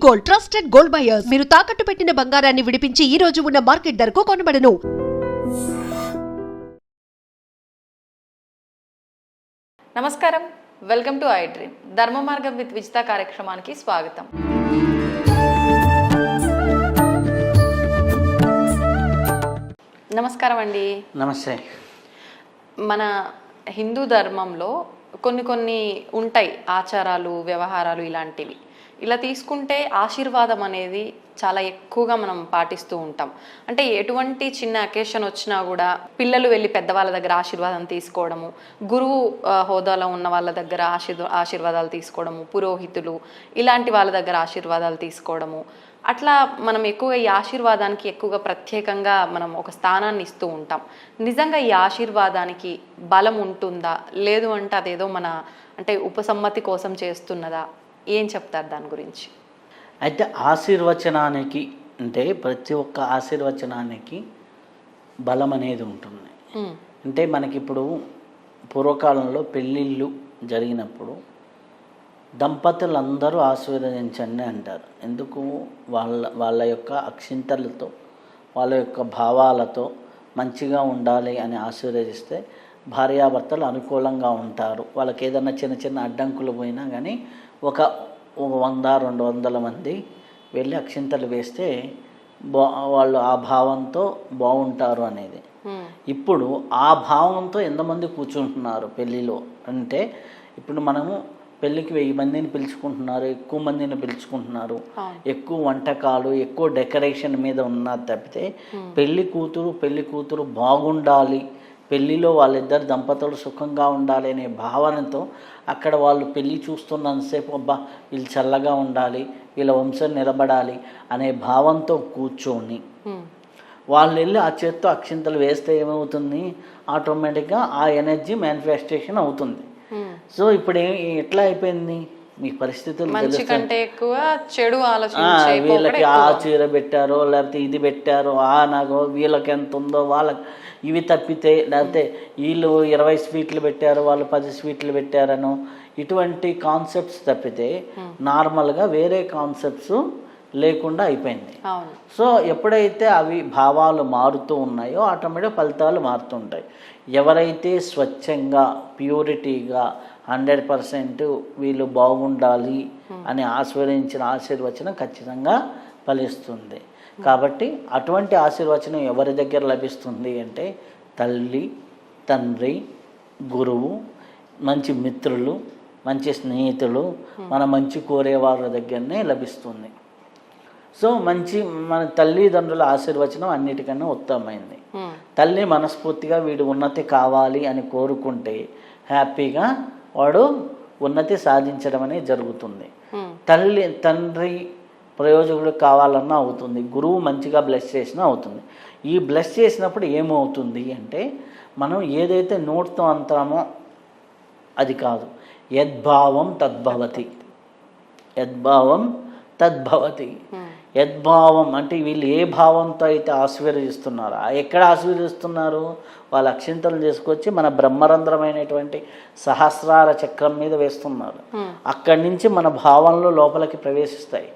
Gold, trusted gold buyers. మీరు తాకట్టు పెట్టిన బంగారాన్ని విడిపించి ఈ రోజు ఉన్న మార్కెట్ ధరకు కొనబడను. నమస్కారం, వెల్కమ్ టు ఐ డ్రీమ్. ధర్మ మార్గం విత్ విజిత కార్యక్రమానికి స్వాగతం. నమస్కారం అండి. నమస్తే. మన హిందూ ధర్మంలో కొన్ని ఉంటాయి ఆచారాలు, వ్యవహారాలు ఇలాంటివి. ఇలా తీసుకుంటే ఆశీర్వాదం అనేది చాలా ఎక్కువగా మనం పాటిస్తూ ఉంటాం. అంటే ఎటువంటి చిన్న అకేషన్ వచ్చినా కూడా పిల్లలు వెళ్ళి పెద్దవాళ్ళ దగ్గర ఆశీర్వాదం తీసుకోవడము, గురువు హోదాలో ఉన్న వాళ్ళ దగ్గర ఆశీర్వాదాలు తీసుకోవడము, పురోహితులు ఇలాంటి వాళ్ళ దగ్గర ఆశీర్వాదాలు తీసుకోవడము, అట్లా మనం ఎక్కువగా ఈ ఆశీర్వాదానికి ఎక్కువగా ప్రత్యేకంగా మనం ఒక స్థానాన్ని ఇస్తూ ఉంటాం. నిజంగా ఈ ఆశీర్వాదానికి బలం ఉంటుందా, లేదు అంటే అదేదో మన అంటే ఉపసమ్మతి కోసం చేస్తున్నదా? ఏం చెప్తారు దాని గురించి? అయితే ఆశీర్వచనానికి అంటే ప్రతి ఒక్క ఆశీర్వచనానికి బలం అనేది ఉంటుంది. అంటే మనకిప్పుడు పూర్వకాలంలో పెళ్ళిళ్ళు జరిగినప్పుడు దంపతులందరూ ఆశీర్వదించండి అంటారు. ఎందుకు? వాళ్ళ యొక్క అక్షింతలతో, వాళ్ళ యొక్క భావాలతో మంచిగా ఉండాలి అని ఆశీర్వదిస్తే భార్యాభర్తలు అనుకూలంగా ఉంటారు. వాళ్ళకి ఏదైనా చిన్న చిన్న అడ్డంకులు పోయినా కానీ ఒక 100-200 మంది వెళ్ళి అక్షింతలు వేస్తే వాళ్ళు ఆ భావంతో బాగుంటారు అనేది. ఇప్పుడు ఆ భావంతో ఎంతమంది కూర్చుంటున్నారు పెళ్ళిలో అంటే, ఇప్పుడు మనము పెళ్ళికి 1000 మందిని పిలుచుకుంటున్నారు, ఎక్కువ మందిని పిలుచుకుంటున్నారు, ఎక్కువ వంటకాలు, ఎక్కువ డెకరేషన్ మీద ఉన్నారు తప్పితే పెళ్లి కూతురు బాగుండాలి, పెళ్ళిలో వాళ్ళిద్దరు దంపతులు సుఖంగా ఉండాలి అనే భావనతో అక్కడ వాళ్ళు పెళ్ళి చూస్తున్నంతసేపు అబ్బా వీళ్ళు చల్లగా ఉండాలి, వీళ్ళ వంశం నిలబడాలి అనే భావంతో కూర్చొని వాళ్ళు వెళ్ళి ఆ చేత్తో అక్షింతలు వేస్తే ఏమవుతుంది? ఆటోమేటిక్గా ఆ ఎనర్జీ మేనిఫెస్టేషన్ అవుతుంది. సో ఇప్పుడు ఎట్లా అయిపోయింది మీ పరిస్థితులు? వీళ్ళకి ఆ చీర పెట్టారో, లేకపోతే ఇది పెట్టారో, ఆ నగో, వీళ్ళకి ఎంత ఉందో వాళ్ళకి ఇవి తప్పితే, లేకపోతే వీళ్ళు 20 స్వీట్లు పెట్టారు, వాళ్ళు 10 స్వీట్లు పెట్టారనో, ఇటువంటి కాన్సెప్ట్స్ తప్పితే నార్మల్గా వేరే కాన్సెప్ట్స్ లేకుండా అయిపోయింది. సో ఎప్పుడైతే అవి భావాలు మారుతూ ఉన్నాయో ఆటోమేటిక్ ఫలితాలు మారుతుంటాయి. ఎవరైతే స్వచ్ఛంగా, ప్యూరిటీగా 100% వీళ్ళు బాగుండాలి అని ఆశీర్వదించిన ఆశీర్వచనం ఖచ్చితంగా ఫలిస్తుంది. కాబట్టి అటువంటి ఆశీర్వచనం ఎవరి దగ్గర లభిస్తుంది అంటే తల్లి, తండ్రి, గురువు, మంచి మిత్రులు, మంచి స్నేహితులు, మన మంచి కోరే వాళ్ళ దగ్గరనే లభిస్తుంది. సో మన తల్లిదండ్రుల ఆశీర్వచనం అన్నిటికన్నా ఉత్తమమైంది. తల్లి మనస్ఫూర్తిగా వీడు ఉన్నతి కావాలి అని కోరుకుంటే హ్యాపీగా వాడు ఉన్నతి సాధించడం అనేది జరుగుతుంది. తండ్రి ప్రయోజకుడు కావాలన్నా అవుతుంది, గురువు మంచిగా బ్లెస్ చేసినా అవుతుంది. ఈ బ్లెస్ చేసినప్పుడు ఏమవుతుంది అంటే మనం ఏదైతే నోట్తో అంటామో అది కాదు, యద్భావం తద్భవతి, యద్భావం తద్భవతి. యద్భావం అంటే వీళ్ళు ఏ భావంతో అయితే ఆశీర్వదిస్తున్నారో, ఎక్కడ ఆశీర్వదిస్తున్నారు? వాళ్ళ అక్షింతలు చేసుకొచ్చి మన బ్రహ్మరంధ్రమైనటువంటి సహస్రార చక్రం మీద వేస్తున్నారు. అక్కడి నుంచి మన భావనలు లోపలికి ప్రవేశిస్తాయి.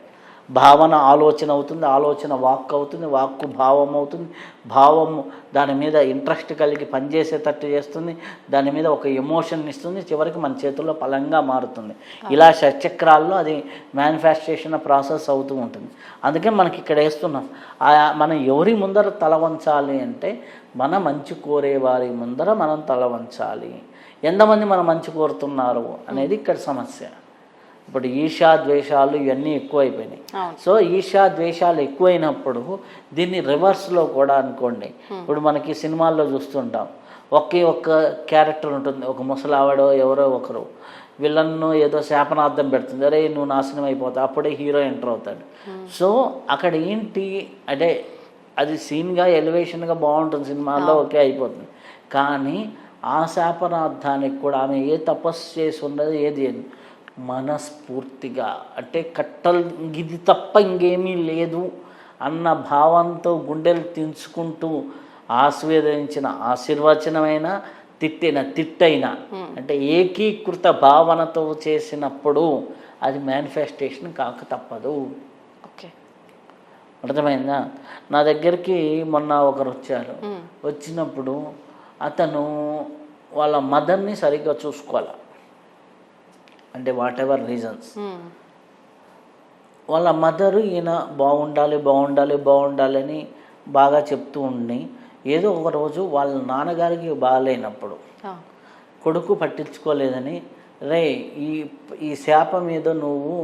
భావన ఆలోచన అవుతుంది, ఆలోచన వాక్కు అవుతుంది, వాక్కు భావం అవుతుంది, భావము దాని మీద ఇంట్రెస్ట్ కలిగి పనిచేసేటట్టు చేస్తుంది, దాని మీద ఒక ఎమోషన్ ఇస్తుంది, చివరికి మన చేతుల్లో ఫలంగా మారుతుంది. ఇలా షట్చక్రాల్లో అది మేనిఫెస్టేషన్ ప్రాసెస్ అవుతూ ఉంటుంది. అందుకే మనకి ఇక్కడ వేస్తున్నాం, మనం ఎవరి ముందర తల వంచాలి అంటే మన మంచి కోరే వారి ముందర మనం తల వంచాలి. ఎంతమంది మనం మంచి కోరుతున్నారు అనేది ఇక్కడ సమస్య. ఇప్పుడు ఈర్ష్యా ద్వేషాలు ఇవన్నీ ఎక్కువైపోయినాయి. సో ఈర్ష్యా ద్వేషాలు ఎక్కువైనప్పుడు దీన్ని రివర్స్లో కూడా అనుకోండి. ఇప్పుడు మనకి సినిమాల్లో చూస్తుంటాం, ఒక్క క్యారెక్టర్ ఉంటుంది, ఒక ముసలావిడో ఎవరో ఒకరు విలన్ను ఏదో శాపనార్థం పెడుతుంది, అరే నువ్వు నాశనం అయిపోతావు, అప్పుడే హీరో ఎంటర్ అవుతాడు. సో అక్కడ ఏంటి అంటే అది సీన్గా ఎలివేషన్గా బాగుంటుంది, సినిమాల్లో ఓకే అయిపోతుంది. కానీ ఆ శాపనార్థానికి కూడా ఆమె ఏ తపస్సు చేసి ఉన్నది ఏది మనస్ఫూర్తిగా అంటే కట్టలు ఇది తప్ప ఇంకేమీ లేదు అన్న భావంతో గుండెలు తించుకుంటూ ఆశీర్వదించిన ఆశీర్వచనమైన తిట్టైన అంటే ఏకీకృత భావనతో చేసినప్పుడు అది మేనిఫెస్టేషన్ కాక తప్పదు. ఓకే. అర్థమైందా? నా దగ్గరికి మొన్న ఒకరు వచ్చారు. వచ్చినప్పుడు అతను వాళ్ళ మదర్ని సరిగ్గా చూసుకోవాలి, అంటే వాట్ ఎవర్ రీజన్స్. వాళ్ళ మదరు ఈయన బాగుండాలి బాగుండాలి బాగుండాలి అని బాగా చెప్తూ ఉండి, ఏదో ఒక రోజు వాళ్ళ నాన్నగారికి బాగాలేనప్పుడు కొడుకు పట్టించుకోలేదని, రే ఈ శాపం ఏదో నువ్వు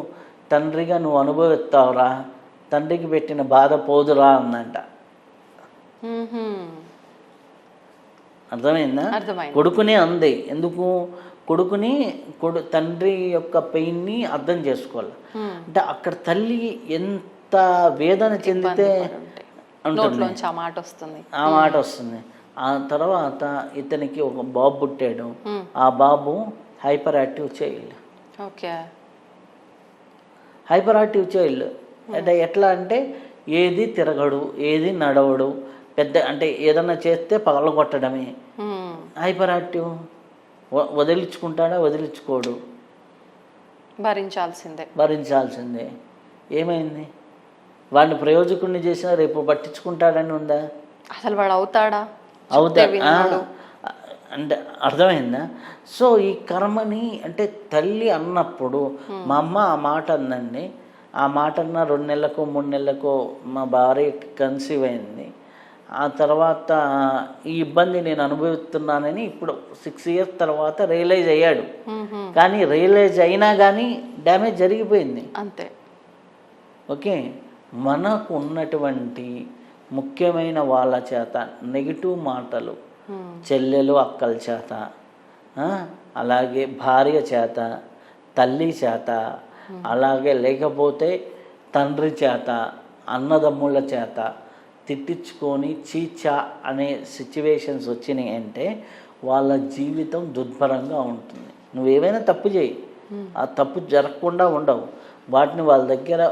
తండ్రిగా నువ్వు అనుభవిస్తావురా, తండ్రికి పెట్టిన బాధ పోదురా అందంట. అర్థమైందా? కొడుకునే అంది. ఎందుకు? తండ్రి యొక్క పెయిన్ని అర్థం చేసుకోవాలి. అంటే అక్కడ తల్లి ఎంత వేదన చెందితే ఆ మాట వస్తుంది. ఆ తర్వాత ఇతనికి ఒక బాబు పుట్టాడు. ఆ బాబు hyperactive child. Hyperactive child అంటే ఎట్లా అంటే ఏది తిరగడు, ఏది నడవడు, పెద్ద అంటే ఏదన్నా చేస్తే పగలగొట్టడమే. Hyper active. వదిలించుకుంటాడా? వదిలించుకోడు, భరించాల్సిందే. ఏమైంది? వాడిని ప్రయోజకుడిని చేసినా రేపు పట్టించుకుంటాడని ఉందా? అసలు వాడు అవుతాడా? అంటే అర్థమైందా? సో ఈ కర్మని అంటే తల్లి అన్నప్పుడు, మా అమ్మ ఆ మాట అందండి. ఆ మాట అన్న 2 నెలలకో 3 నెలలకో మా భార్య కన్సీవ్ అయింది. ఆ తర్వాత ఈ ఇబ్బంది నేను అనుభవిస్తున్నానని ఇప్పుడు 6 years తర్వాత రియలైజ్ అయ్యాడు. కానీ రియలైజ్ అయినా కానీ డ్యామేజ్ జరిగిపోయింది అంతే. ఓకే. మనకు ఉన్నటువంటి ముఖ్యమైన వాళ్ళ చేత నెగిటివ్ మాటలు, చెల్లెలు అక్కల చేత, అలాగే భార్య చేత, తల్లి చేత, అలాగే లేకపోతే తండ్రి చేత, అన్నదమ్ముళ్ళ చేత తిట్టించుకొని చీచా అనే సిచ్యువేషన్స్ వచ్చినాయి అంటే వాళ్ళ జీవితం దుర్భరంగా ఉంటుంది. నువ్వేమైనా తప్పు చేయి, ఆ తప్పు జరగకుండా ఉండవు. వాటిని వాళ్ళ దగ్గర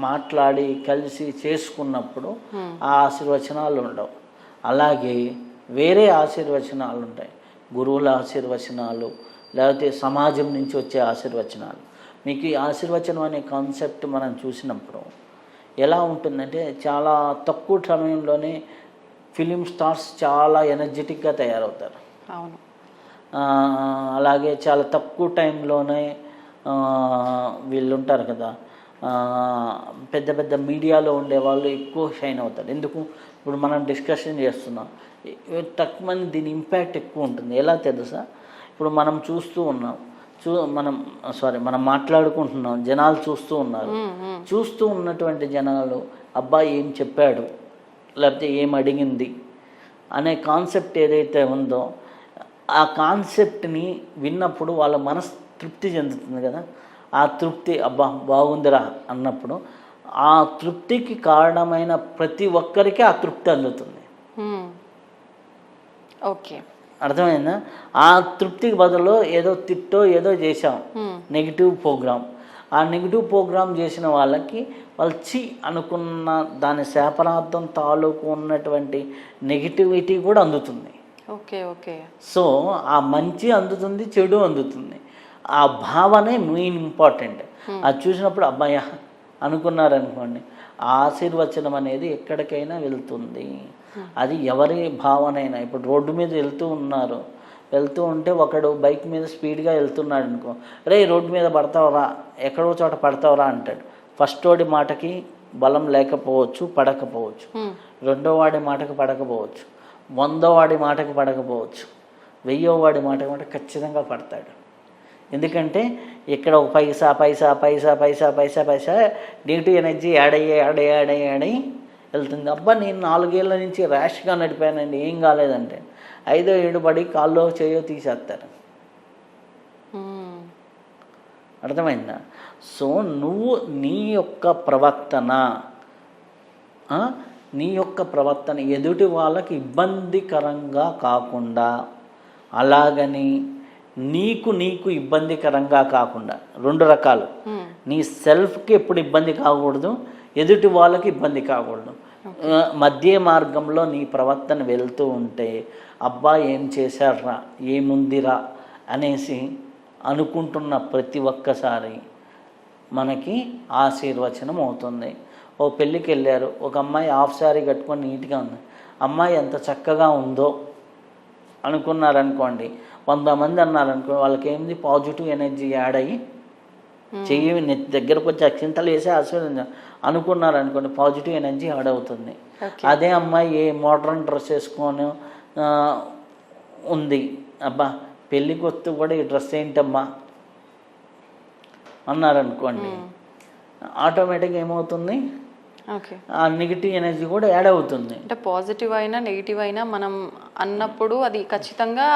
మాట్లాడి కలిసి చేసుకున్నప్పుడు ఆ ఆశీర్వచనాలు ఉండవు. అలాగే వేరే ఆశీర్వచనాలు ఉంటాయి, గురువుల ఆశీర్వచనాలు, లేకపోతే సమాజం నుంచి వచ్చే ఆశీర్వచనాలు. మీకు ఈ ఆశీర్వచనం అనే కాన్సెప్ట్ మనం చూసినప్పుడు ఎలా ఉంటుందంటే, చాలా తక్కువ సమయంలోనే ఫిలిం స్టార్స్ చాలా ఎనర్జెటిక్గా తయారవుతారు. అవును. అలాగే చాలా తక్కువ టైంలోనే వీళ్ళు ఉంటారు కదా, పెద్ద పెద్ద మీడియాలో ఉండేవాళ్ళు ఎక్కువ షైన్ అవుతారు. ఎందుకు? ఇప్పుడు మనం డిస్కషన్ చేస్తున్నాం, తక్కువ దీని ఇంపాక్ట్ ఎక్కువ ఉంటుంది. ఎలా తెలుసా? ఇప్పుడు మనం చూస్తూ ఉన్నాం, మనం మాట్లాడుకుంటున్నాం, జనాలు చూస్తూ ఉన్నారు. చూస్తూ ఉన్నటువంటి జనాలు అబ్బాయి ఏం చెప్పాడు, లేకపోతే ఏం అడిగింది అనే కాన్సెప్ట్ ఏదైతే ఉందో, ఆ కాన్సెప్ట్ని విన్నప్పుడు వాళ్ళ మనసు తృప్తి చెందుతుంది కదా. ఆ తృప్తి అబ్బా బాగుందిరా అన్నప్పుడు ఆ తృప్తికి కారణమైన ప్రతి ఒక్కరికి ఆ తృప్తి అందుతుంది. ఓకే, అర్థమైందా? ఆ తృప్తికి బదులు ఏదో తిట్టో ఏదో చేశాం, నెగిటివ్ ప్రోగ్రామ్. ఆ నెగిటివ్ ప్రోగ్రామ్ చేసిన వాళ్ళకి వాళ్ళు అనుకున్న దాని శాపనార్థం తాలూకు ఉన్నటువంటి నెగిటివిటీ కూడా అందుతుంది. Okay okay. సో ఆ మంచి అందుతుంది, చెడు అందుతుంది. ఆ భావనే మెయిన్ ఇంపార్టెంట్. అది చూసినప్పుడు అబ్బాయి అనుకున్నారనుకోండి, ఆ ఆశీర్వచనం అనేది ఎక్కడికైనా వెళ్తుంది. అది ఎవరి భావనైనా. ఇప్పుడు రోడ్డు మీద వెళ్తూ ఉంటే ఒకడు బైక్ మీద స్పీడ్గా వెళ్తున్నాడు అనుకో, రే రోడ్డు మీద పడతావురా, ఎక్కడో చోట పడతావురా అంటాడు. ఫస్ట్ వాడి మాటకి బలం లేకపోవచ్చు, పడకపోవచ్చు. రెండో వాడి మాటకు పడకపోవచ్చు, 100వ వాడి మాటకు పడకపోవచ్చు, 1000వ వాడి మాటకు ఖచ్చితంగా పడతాడు. ఎందుకంటే ఇక్కడ ఒక పైసా పైసా పైసా పైసా పైసా పైసా నెగిటివ్ ఎనర్జీ యాడ్ అయ్యి వెళ్తుంది. అబ్బా నేను 4 ఏళ్ళ నుంచి ర్యాష్గా నడిపానండి, ఏం కాలేదంటే 5వ 7 పడి కాల్లో చేయో తీసేస్తారు. అర్థమైందా? సో నువ్వు నీ యొక్క ప్రవర్తన ఎదుటి వాళ్ళకి ఇబ్బందికరంగా కాకుండా, అలాగని నీకు ఇబ్బందికరంగా కాకుండా, 2 రకాలు. నీ సెల్ఫ్కి ఎప్పుడు ఇబ్బంది కాకూడదు, ఎదుటి వాళ్ళకి ఇబ్బంది కాకూడదు. మధ్య మార్గంలో నీ ప్రవర్తన వెళ్తూ ఉంటే అబ్బా ఏం చేశారా, ఏముందిరా అనేసి అనుకుంటున్న ప్రతి ఒక్కసారి మనకి ఆశీర్వచనం అవుతుంది. ఓ పెళ్ళికి వెళ్ళారు, ఒక అమ్మాయి హాఫ్ శారీ కట్టుకొని నీట్గా ఉంది, అమ్మాయి ఎంత చక్కగా ఉందో అనుకున్నారనుకోండి, 100 మంది అన్నారనుకో, వాళ్ళకి ఏంది పాజిటివ్ ఎనర్జీ యాడ్ అయ్యి చెయ్యి నెత్తి దగ్గరకు వచ్చి అక్షింతలు వేసి ఆశీర్వదించారు అనుకున్నారనుకోండి, పాజిటివ్ ఎనర్జీ యాడ్ అవుతుంది. అదే అమ్మాయి ఏ మోడర్న్ డ్రెస్ వేసుకొని ఉంది, అబ్బా పెళ్ళికి వస్తూ కూడా ఈ డ్రెస్ ఏంటమ్మా అన్నారనుకోండి, ఆటోమేటిక్గా ఏమవుతుంది, ఆ నెగిటివ్ ఎనర్జీ కూడా యాడ్ అవుతుంది. అంటే పాజిటివ్ అయినా నెగిటివ్ అయినా మనం అన్నప్పుడు అది ఖచ్చితంగా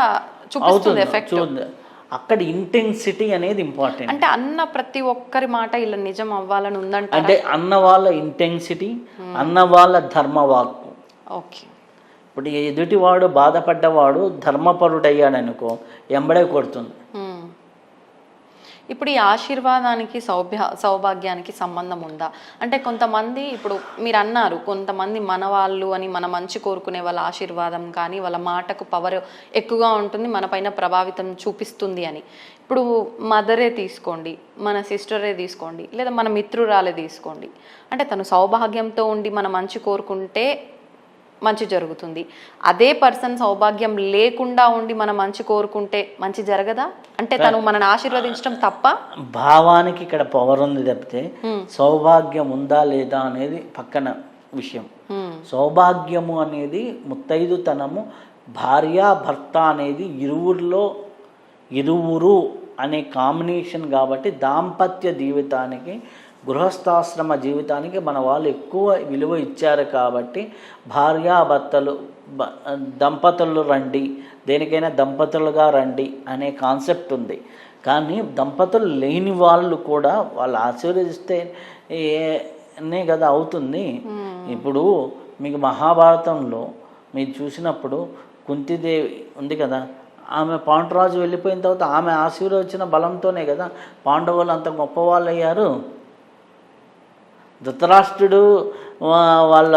చూపిస్తుంది ఎఫెక్ట్. అక్కడ ఇంటెన్సిటీ అనేది ఇంపార్టెంట్. అంటే అన్న ప్రతి ఒక్కరి మాట ఇలా నిజం అవ్వాలని ఉందంటే అంటే అన్న వాళ్ళ ఇంటెన్సిటీ, అన్న వాళ్ళ ధర్మవాక్కు. ఓకే, ఇప్పుడు ఎదుటివాడు బాధపడ్డవాడు ధర్మపరుడయ్యాడనుకో ఎంబడే కొడుతుంది. ఇప్పుడు ఈ ఆశీర్వాదానికి సౌభాగ్యానికి సంబంధం ఉందా? అంటే కొంతమంది ఇప్పుడు మీరు అన్నారు, కొంతమంది మన వాళ్ళు అని మన మంచి కోరుకునే వాళ్ళ ఆశీర్వాదం కానీ వాళ్ళ మాటకు పవర్ ఎక్కువగా ఉంటుంది, మన పైన ప్రభావితం చూపిస్తుంది అని. ఇప్పుడు మదరే తీసుకోండి, మన సిస్టరే తీసుకోండి, లేదా మన మిత్రురాలే తీసుకోండి, అంటే తను సౌభాగ్యంతో ఉండి మన మంచి కోరుకుంటే మంచి జరుగుతుంది. అదే పర్సన్ సౌభాగ్యం లేకుండా ఉండి మనం మంచి కోరుకుంటే మంచి జరగదా? అంటే తను మనని ఆశీర్వదించడం తప్ప? భావానికి ఇక్కడ పవర్ ఉంది తప్పితే సౌభాగ్యం ఉందా లేదా అనేది పక్కన విషయం. సౌభాగ్యము అనేది ముత్తైదుతనము, భార్య భర్త అనేది ఇరువురు అనే కాంబినేషన్ కాబట్టి దాంపత్య జీవితానికి, గృహస్థాశ్రమ జీవితానికి మన వాళ్ళు ఎక్కువ విలువ ఇచ్చారు కాబట్టి భార్యాభర్తలు దంపతులు రండి, దేనికైనా దంపతులుగా రండి అనే కాన్సెప్ట్ ఉంది. కానీ దంపతులు లేని వాళ్ళు కూడా వాళ్ళు ఆశీర్వదిస్తేనే కదా అవుతుంది. ఇప్పుడు మీకు మహాభారతంలో మీరు చూసినప్పుడు కుంతిదేవి ఉంది కదా, ఆమె పాండురాజు వెళ్ళిపోయిన తర్వాత ఆమె ఆశీర్వదించిన బలంతోనే కదా పాండవులు అంత గొప్పవాళ్ళు అయ్యారు. ధృతరాష్ట్రుడు వాళ్ళ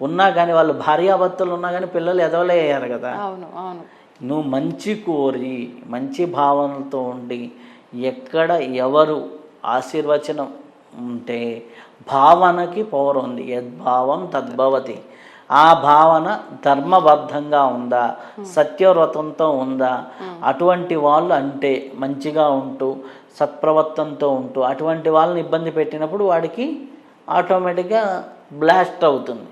ఉన్నా కానీ, వాళ్ళ భార్యాభర్తలు ఉన్నా కానీ పిల్లలు ఎదవలే అయ్యారు కదా. నువ్వు మంచి కోరి మంచి భావనలతో ఉండి ఎక్కడ ఎవరు ఆశీర్వచనం ఉంటే భావనకి పవర్ ఉంది. యద్భావం తద్భవతి. ఆ భావన ధర్మబద్ధంగా ఉందా, సత్యవ్రతంతో ఉందా, అటువంటి వాళ్ళు అంటే మంచిగా ఉంటూ సత్ప్రవర్తనతో ఉంటూ అటువంటి వాళ్ళని ఇబ్బంది పెట్టినప్పుడు వాడికి ఆటోమేటిక్గా బ్లాస్ట్ అవుతుంది.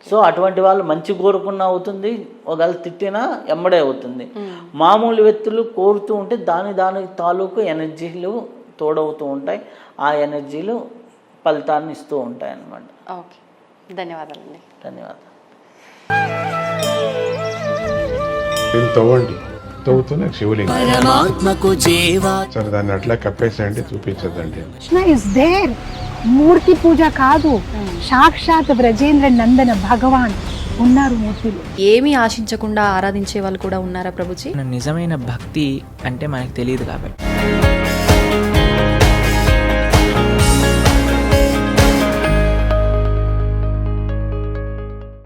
సో అటువంటి వాళ్ళు మంచి కోరుకున్న అవుతుంది, ఒకవేళ తిట్టినా ఎమ్మడే అవుతుంది. మామూలు వ్యక్తులు కోరుతూ ఉంటే దాని తాలూకు ఎనర్జీలు తోడవుతూ ఉంటాయి, ఆ ఎనర్జీలు ఫలితాన్ని ఇస్తూ ఉంటాయి అన్నమాట. ఓకే, ధన్యవాదాలండి. ధన్యవాదాలు. తవ్వుతున్న శివలింగం సరే, దాన్ని అట్లా కప్పేసేయండి, చూపించదండి. Krishna is there. మూర్తి పూజ కాదు, సాక్షాత్ బ్రజేంద్ర నందన భగవాన్ ఉన్నారు మూర్తిలో. ఏమీ ఆశించకుండా ఆరాధించే వాళ్ళు కూడా ఉన్నారా ప్రభుజీ? నిజమైన భక్తి అంటే మనకు తెలియదు కాబట్టి